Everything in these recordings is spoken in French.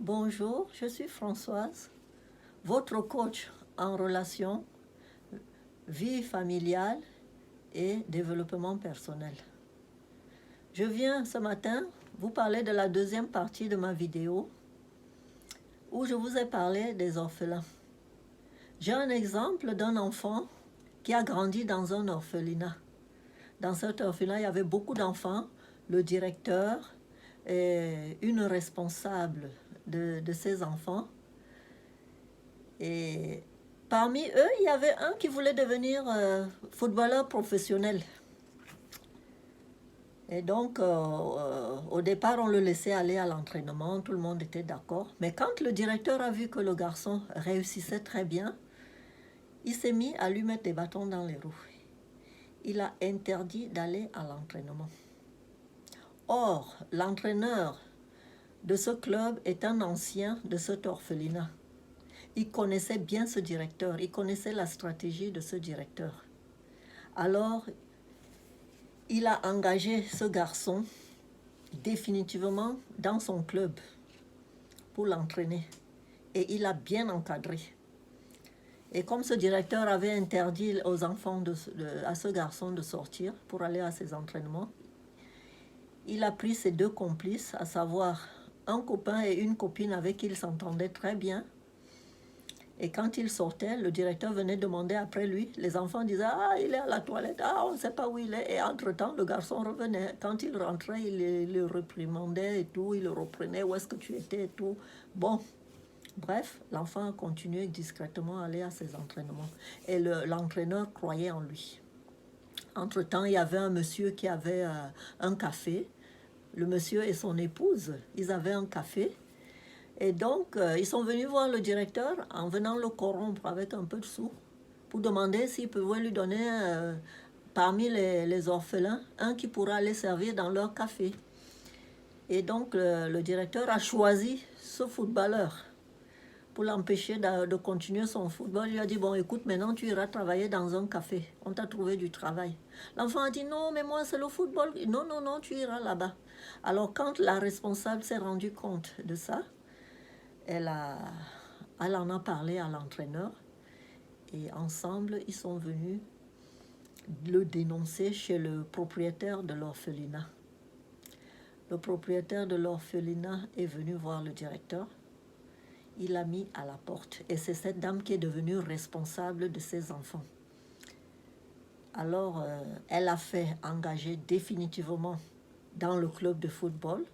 Bonjour, je suis Françoise, votre coach en relation, vie familiale et développement personnel. Je viens ce matin vous parler de la deuxième partie de ma vidéo où je vous ai parlé des orphelins. J'ai un exemple d'un enfant qui a grandi dans un orphelinat. Dans cet orphelinat, il y avait beaucoup d'enfants, le directeur et une responsable de ces enfants. Et parmi eux, il y avait un qui voulait devenir footballeur professionnel. Et donc, au départ, on le laissait aller à l'entraînement, tout le monde était d'accord. Mais quand le directeur a vu que le garçon réussissait très bien, il s'est mis à lui mettre des bâtons dans les roues. Il a interdit d'aller à l'entraînement. Or, l'entraîneur de ce club est un ancien de cet orphelinat. Il connaissait bien ce directeur, il connaissait la stratégie de ce directeur. Alors, il a engagé ce garçon définitivement dans son club pour l'entraîner. Et il a bien encadré. Et comme ce directeur avait interdit aux enfants, à ce garçon de sortir pour aller à ses entraînements, il a pris ses deux complices, à savoir un copain et une copine avec qui il s'entendait très bien. Et quand il sortait, le directeur venait demander après lui. Les enfants disaient « Ah, il est à la toilette, ah, on ne sait pas où il est ». Et entre-temps, le garçon revenait. Quand il rentrait, il le réprimandait et tout, il le reprenait « Où est-ce que tu étais ?» et tout. Bon, bref, l'enfant a continué discrètement à aller à ses entraînements. Et l'entraîneur croyait en lui. Entre-temps, il y avait un monsieur qui avait un café. Le monsieur et son épouse, ils avaient un café. Et donc, ils sont venus voir le directeur en venant le corrompre avec un peu de sous pour demander s'ils pouvaient lui donner, parmi les orphelins, un qui pourra les servir dans leur café. Et donc, le directeur a choisi ce footballeur pour l'empêcher de continuer son football. Il lui a dit, bon, écoute, maintenant tu iras travailler dans un café. On t'a trouvé du travail. L'enfant a dit, non, mais moi, c'est le football. Non, non, non, tu iras là-bas. Alors, quand la responsable s'est rendue compte de ça, elle en a parlé à l'entraîneur et ensemble, ils sont venus le dénoncer chez le propriétaire de l'orphelinat. Le propriétaire de l'orphelinat est venu voir le directeur. Il l'a mis à la porte et c'est cette dame qui est devenue responsable de ses enfants. Alors, elle a fait engager définitivement dans le club de football.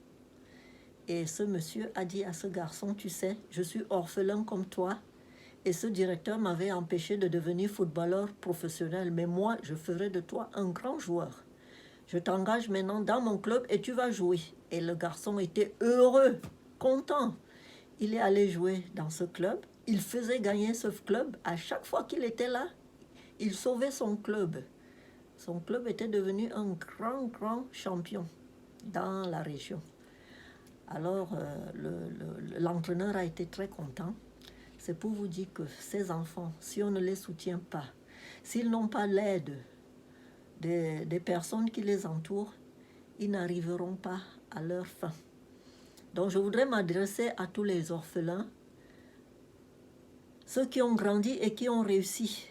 Et ce monsieur a dit à ce garçon, tu sais, je suis orphelin comme toi. Et ce directeur m'avait empêché de devenir footballeur professionnel. Mais moi, je ferai de toi un grand joueur. Je t'engage maintenant dans mon club et tu vas jouer. Et le garçon était heureux, content. Il est allé jouer dans ce club. Il faisait gagner ce club. À chaque fois qu'il était là, il sauvait son club. Son club était devenu un grand champion dans la région. Alors, l'entraîneur a été très content. C'est pour vous dire que ces enfants, si on ne les soutient pas, s'ils n'ont pas l'aide des personnes qui les entourent, ils n'arriveront pas à leur fin. Donc, je voudrais m'adresser à tous les orphelins, ceux qui ont grandi et qui ont réussi.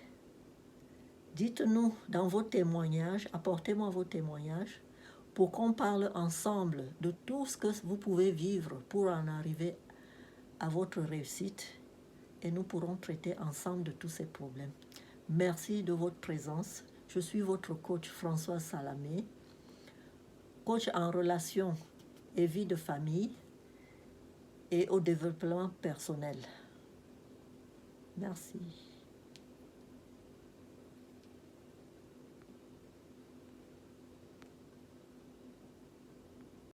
Dites-nous dans vos témoignages, apportez-moi vos témoignages, pour qu'on parle ensemble de tout ce que vous pouvez vivre pour en arriver à votre réussite et nous pourrons traiter ensemble de tous ces problèmes. Merci de votre présence. Je suis votre coach Françoise Salamé, coach en relation et vie de famille et au développement personnel. Merci.